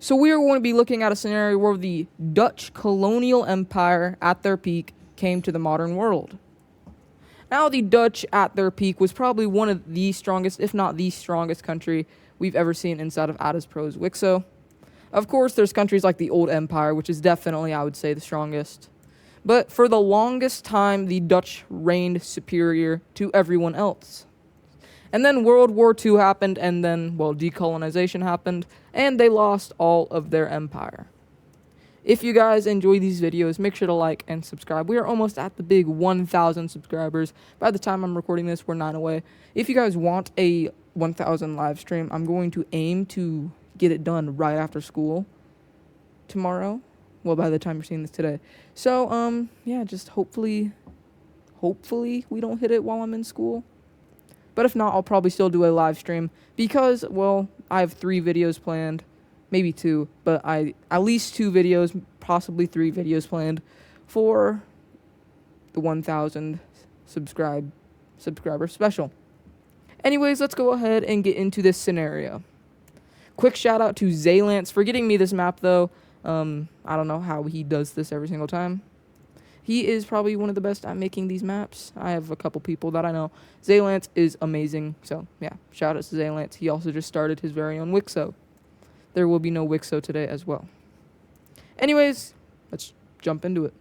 So we are going to be looking at a scenario where the Dutch colonial empire at their peak came to the modern world. Now, the Dutch at their peak was probably one of the strongest, if not the strongest country we've ever seen inside of Adizz Pro's Wixo. Of course, there's countries like the Old Empire, which is definitely, I would say, the strongest. But for the longest time, the Dutch reigned superior to everyone else. And then World War II happened, and then, well, decolonization happened, and they lost all of their empire. If you guys enjoy these videos, make sure to like and subscribe. We are almost at the big 1,000 subscribers. By the time I'm recording this, we're 9 away. If you guys want a 1,000 live stream, I'm going to aim to get it done right after school tomorrow. Well, by the time you're seeing this today. So, yeah, just hopefully we don't hit it while I'm in school. But if not, I'll probably still do a live stream because, well, I have 3 videos planned. Maybe 2, but at least 2 videos, possibly 3 videos planned for the 1,000 subscriber special. Anyways, let's go ahead and get into this scenario. Quick shout out to Zaylance for getting me this map, though. I don't know how he does this every single time. He is probably one of the best at making these maps. I have a couple people that I know. Zaylance is amazing, so yeah, shout out to Zaylance. He also just started his very own Wixo. There will be no Wixo today as well. Anyways, let's jump into it.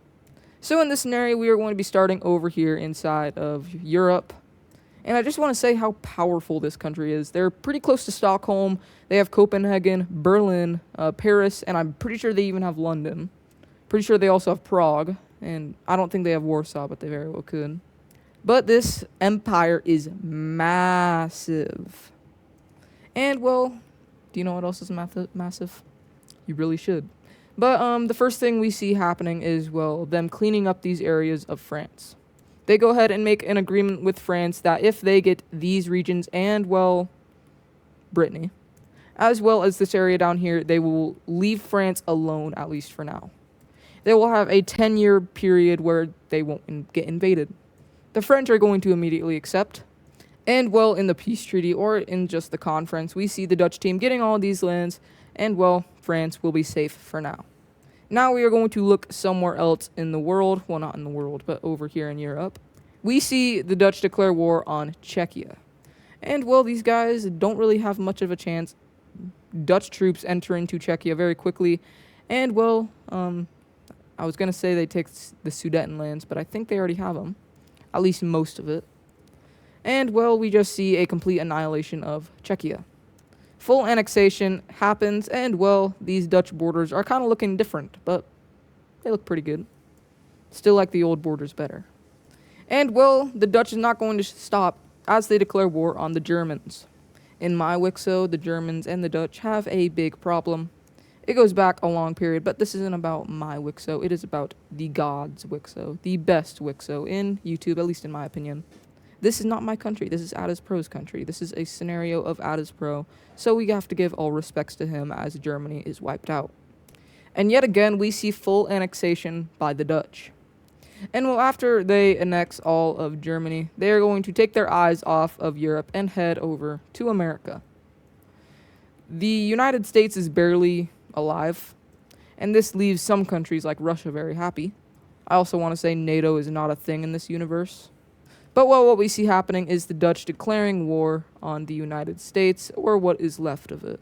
So in this scenario, we are going to be starting over here inside of Europe. And I just want to say how powerful this country is. They're pretty close to Stockholm. They have Copenhagen, Berlin, Paris, and I'm pretty sure they even have London. Pretty sure they also have Prague. And I don't think they have Warsaw, but they very well could. But this empire is massive. And, well, do you know what else is massive? You really should. But the first thing we see happening is, well, them cleaning up these areas of France. They go ahead and make an agreement with France that if they get these regions and, well, Brittany, as well as this area down here, they will leave France alone, at least for now. They will have a 10-year period where they won't get invaded. The French are going to immediately accept. And, well, in the peace treaty or in just the conference, we see the Dutch team getting all these lands, and, well, France will be safe for now. Now we are going to look somewhere else in the world. Well, not in the world, but over here in Europe. We see the Dutch declare war on Czechia. And, well, these guys don't really have much of a chance. Dutch troops enter into Czechia very quickly. And, well, I was going to say they take the Sudetenlands, but I think they already have them. At least most of it. And, well, we just see a complete annihilation of Czechia. Full annexation happens, and, well, these Dutch borders are kind of looking different, but they look pretty good. Still like the old borders better. And, well, the Dutch is not going to stop as they declare war on the Germans. In my Wixo, the Germans and the Dutch have a big problem. It goes back a long period, but this isn't about my Wixo. It is about the gods' Wixo, the best Wixo in YouTube, at least in my opinion. This is not my country. This is Adizz Pro's country. This is a scenario of Adizz Pro, so we have to give all respects to him as Germany is wiped out. And yet again, we see full annexation by the Dutch. And, well, after they annex all of Germany, they are going to take their eyes off of Europe and head over to America. The United States is barely alive, and this leaves some countries like Russia very happy. I also want to say NATO is not a thing in this universe. But, well, what we see happening is the Dutch declaring war on the United States, or what is left of it.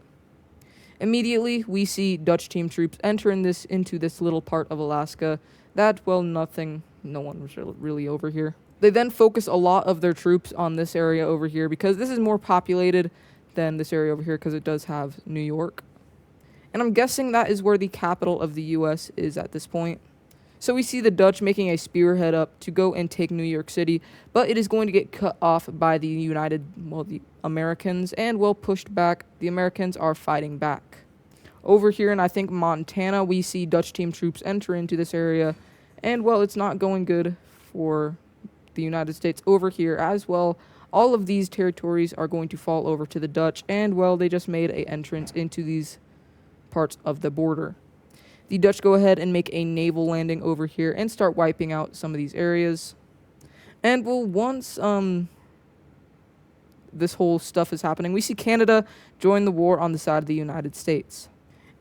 Immediately, we see Dutch team troops enter into this little part of Alaska that, well, no one was really over here. They then focus a lot of their troops on this area over here because this is more populated than this area over here because it does have New York. And I'm guessing that is where the capital of the U.S. is at this point. So we see the Dutch making a spearhead up to go and take New York City, but it is going to get cut off by the the Americans, and, well, pushed back. The Americans are fighting back. Over here in, I think, Montana, we see Dutch team troops enter into this area, and, well, it's not going good for the United States over here as well. All of these territories are going to fall over to the Dutch, and, well, they just made an entrance into these parts of the border. The Dutch go ahead and make a naval landing over here and start wiping out some of these areas. And, well, once this whole stuff is happening, we see Canada join the war on the side of the United States.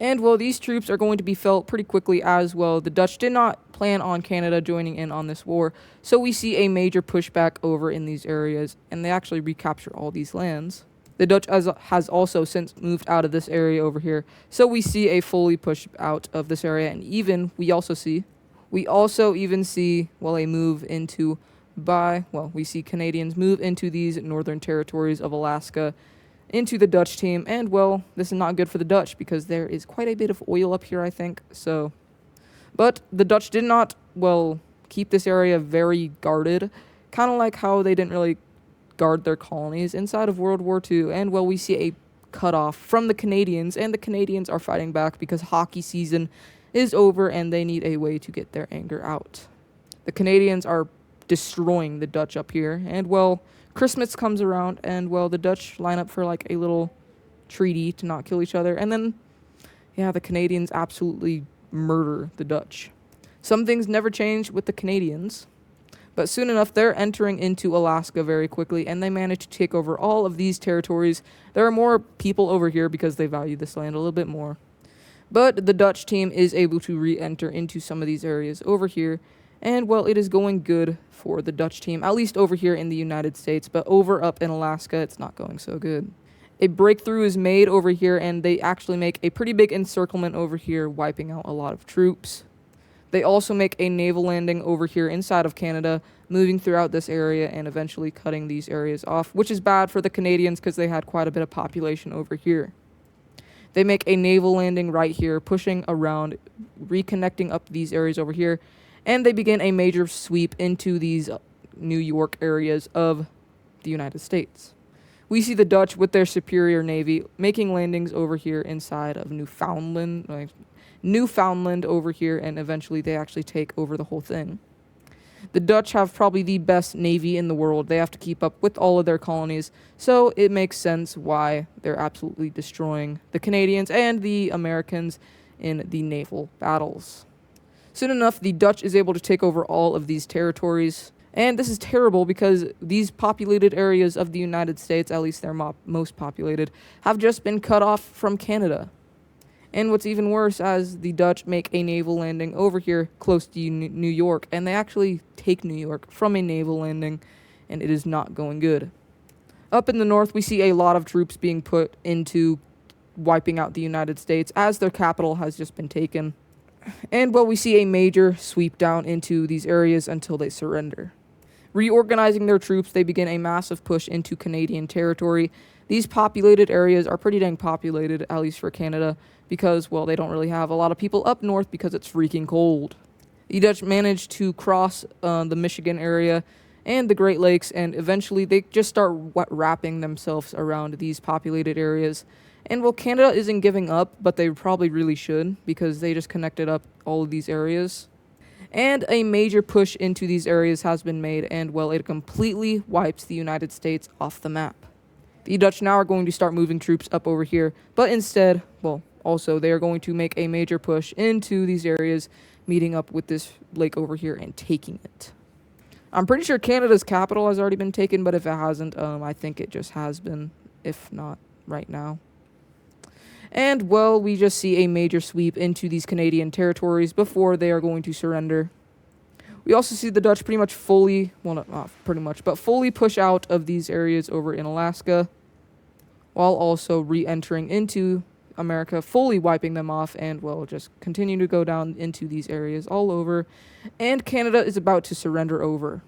And, well, these troops are going to be felt pretty quickly as well. The Dutch did not plan on Canada joining in on this war, so we see a major pushback over in these areas, and they actually recapture all these lands. The Dutch has also since moved out of this area over here, so we see a fully push out of this area, and even we also even see, well, a move into we see Canadians move into these northern territories of Alaska into the Dutch team, and, well, this is not good for the Dutch because there is quite a bit of oil up here, I think, so. But the Dutch did not, well, keep this area very guarded, kind of like how they didn't really guard their colonies inside of World War II, and, well, we see a cutoff from the Canadians, and the Canadians are fighting back because hockey season is over and they need a way to get their anger out. The Canadians are destroying the Dutch up here, and, well, Christmas comes around, and, well, the Dutch line up for, like, a little treaty to not kill each other, and then, yeah, the Canadians absolutely murder the Dutch. Some things never change with the Canadians, but soon enough, they're entering into Alaska very quickly, and they manage to take over all of these territories. There are more people over here because they value this land a little bit more. But the Dutch team is able to re-enter into some of these areas over here, and, well, it is going good for the Dutch team, at least over here in the United States, but over up in Alaska, it's not going so good. A breakthrough is made over here, and they actually make a pretty big encirclement over here, wiping out a lot of troops. They also make a naval landing over here inside of Canada, moving throughout this area and eventually cutting these areas off, which is bad for the Canadians because they had quite a bit of population over here. They make a naval landing right here, pushing around, reconnecting up these areas over here, and they begin a major sweep into these New York areas of the United States. We see the Dutch with their superior navy making landings over here inside of Newfoundland over here, and eventually they actually take over the whole thing. The Dutch have probably the best navy in the world. They have to keep up with all of their colonies, so it makes sense why they're absolutely destroying the Canadians and the Americans in the naval battles. Soon enough, the Dutch is able to take over all of these territories, and this is terrible because these populated areas of the United States, at least they're most populated, have just been cut off from Canada. And what's even worse, as the Dutch make a naval landing over here close to New York, and they actually take New York from a naval landing, and it is not going good. Up in the north, we see a lot of troops being put into wiping out the United States as their capital has just been taken. And, well, we see a major sweep down into these areas until they surrender. Reorganizing their troops, they begin a massive push into Canadian territory. These populated areas are pretty dang populated, at least for Canada, because, well, they don't really have a lot of people up north because it's freaking cold. The Dutch managed to cross the Michigan area and the Great Lakes, and eventually they just start wrapping themselves around these populated areas. And, well, Canada isn't giving up, but they probably really should because they just connected up all of these areas. And a major push into these areas has been made, and, well, it completely wipes the United States off the map. The Dutch now are going to start moving troops up over here, but instead, well, also they are going to make a major push into these areas, meeting up with this lake over here and taking it. I'm pretty sure Canada's capital has already been taken, but if it hasn't, I think it just has been, if not right now. And, well, we just see a major sweep into these Canadian territories before they are going to surrender. We also see the Dutch pretty much fully push out of these areas over in Alaska, while also re-entering into America, fully wiping them off, and, well, just continue to go down into these areas all over. And Canada is about to surrender over.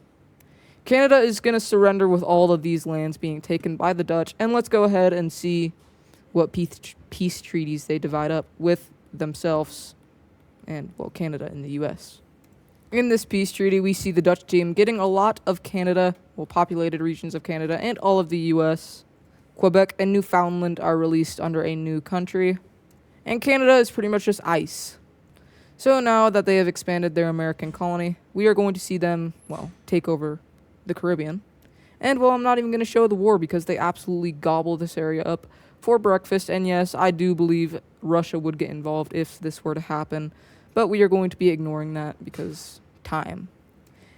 Canada is going to surrender with all of these lands being taken by the Dutch, and let's go ahead and see what peace treaties they divide up with themselves and, well, Canada and the U.S. In this peace treaty, we see the Dutch team getting a lot of Canada, well, populated regions of Canada, and all of the U.S. Quebec and Newfoundland are released under a new country, and Canada is pretty much just ice. So now that they have expanded their American colony, we are going to see them, well, take over the Caribbean. And, well, I'm not even going to show the war because they absolutely gobble this area up for breakfast, and yes, I do believe Russia would get involved if this were to happen, but we are going to be ignoring that because time.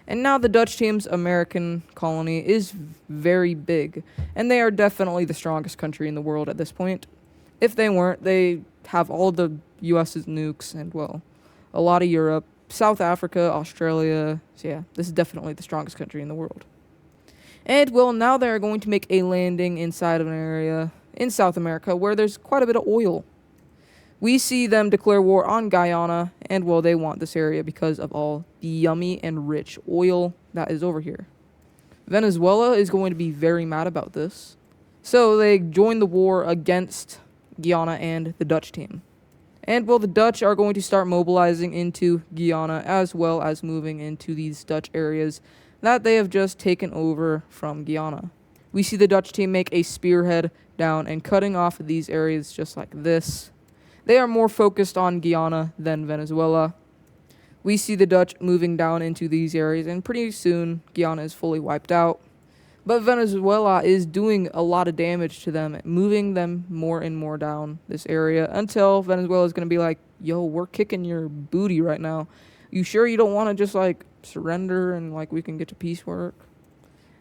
And now the Dutch team's American colony is very big, and they are definitely the strongest country in the world at this point. If they weren't, they have all the US's nukes and, well, a lot of Europe, South Africa, Australia. So yeah, this is definitely the strongest country in the world. And, well, now they're going to make a landing inside of an area in South America where there's quite a bit of oil. We see them declare war on Guyana, and, well, they want this area because of all the yummy and rich oil that is over here. Venezuela is going to be very mad about this. So they join the war against Guyana and the Dutch team. And, well, the Dutch are going to start mobilizing into Guyana as well as moving into these Dutch areas that they have just taken over from Guyana. We see the Dutch team make a spearhead down and cutting off these areas just like this. They are more focused on Guyana than Venezuela. We see the Dutch moving down into these areas, and pretty soon Guyana is fully wiped out. But Venezuela is doing a lot of damage to them, moving them more and more down this area until Venezuela is going to be like, yo, we're kicking your booty right now. You sure you don't want to just, like, surrender and, like, we can get to peace work?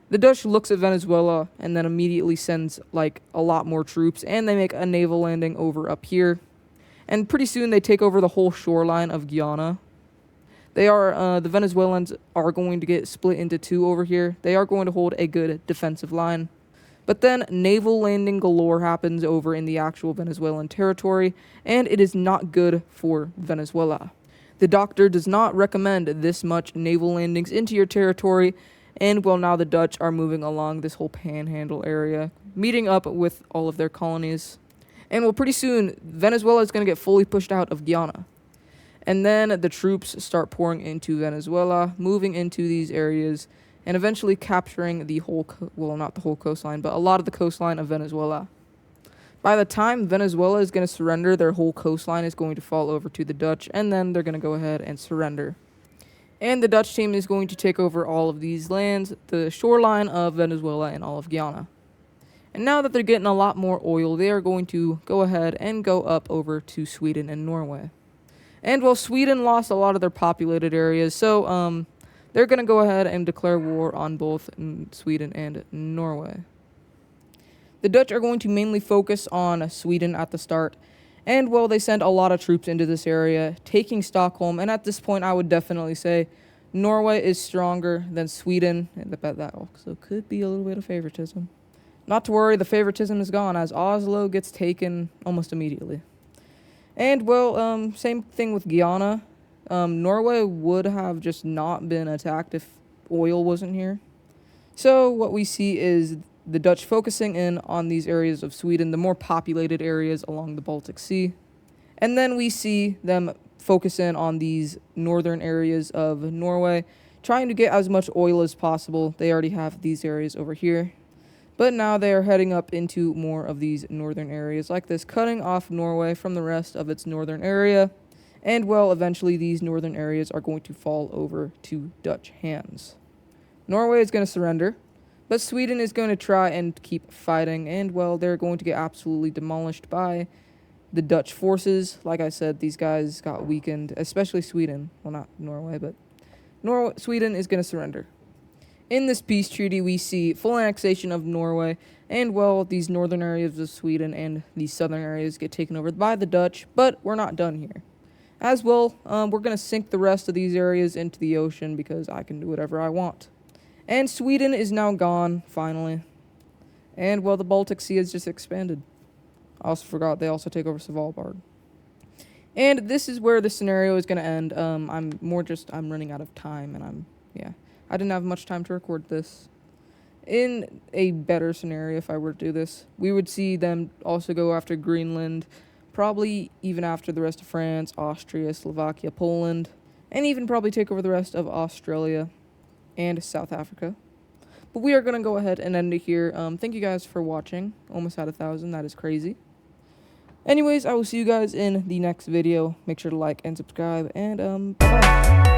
The Dutch looks at Venezuela and then immediately sends, like, a lot more troops, and they make a naval landing over up here. And pretty soon they take over the whole shoreline of Guyana. The Venezuelans are going to get split into two over here. They are going to hold a good defensive line. But then naval landing galore happens over in the actual Venezuelan territory, and it is not good for Venezuela. The doctor does not recommend this much naval landings into your territory, and, well, now the Dutch are moving along this whole panhandle area, meeting up with all of their colonies. And, well, pretty soon, Venezuela is going to get fully pushed out of Guyana. And then the troops start pouring into Venezuela, moving into these areas, and eventually capturing the whole, not the whole coastline, but a lot of the coastline of Venezuela. By the time Venezuela is going to surrender, their whole coastline is going to fall over to the Dutch, and then they're going to go ahead and surrender. And the Dutch team is going to take over all of these lands, the shoreline of Venezuela and all of Guyana. And now that they're getting a lot more oil, they are going to go ahead and go up over to Sweden and Norway. And, well, Sweden lost a lot of their populated areas, so they're going to go ahead and declare war on both Sweden and Norway. The Dutch are going to mainly focus on Sweden at the start, and, well, they send a lot of troops into this area, taking Stockholm, and at this point I would definitely say Norway is stronger than Sweden, and that also could be a little bit of favoritism. Not to worry, the favoritism is gone, as Oslo gets taken almost immediately. And, well, same thing with Guyana. Norway would have just not been attacked if oil wasn't here. So what we see is the Dutch focusing in on these areas of Sweden, the more populated areas along the Baltic Sea. And then we see them focus in on these northern areas of Norway, trying to get as much oil as possible. They already have these areas over here. But now they are heading up into more of these northern areas like this, cutting off Norway from the rest of its northern area. And, well, eventually these northern areas are going to fall over to Dutch hands. Norway is going to surrender, but Sweden is going to try and keep fighting. And, well, they're going to get absolutely demolished by the Dutch forces. Like I said, these guys got weakened, especially Sweden. Well, not Norway, but Sweden is going to surrender. In this peace treaty, we see full annexation of Norway, and, well, these northern areas of Sweden and these southern areas get taken over by the Dutch, but we're not done here. As well, we're going to sink the rest of these areas into the ocean because I can do whatever I want. And Sweden is now gone, finally. And, well, the Baltic Sea has just expanded. I also forgot they also take over Svalbard. And this is where the scenario is going to end. I'm running out of time, and I didn't have much time to record this. In a better scenario, if I were to do this, we would see them also go after Greenland, probably even after the rest of France, Austria, Slovakia, Poland, and even probably take over the rest of Australia and South Africa. But we are going to go ahead and end it here. Thank you guys for watching. Almost at 1,000. That is crazy. Anyways, I will see you guys in the next video. Make sure to like and subscribe, and bye-bye.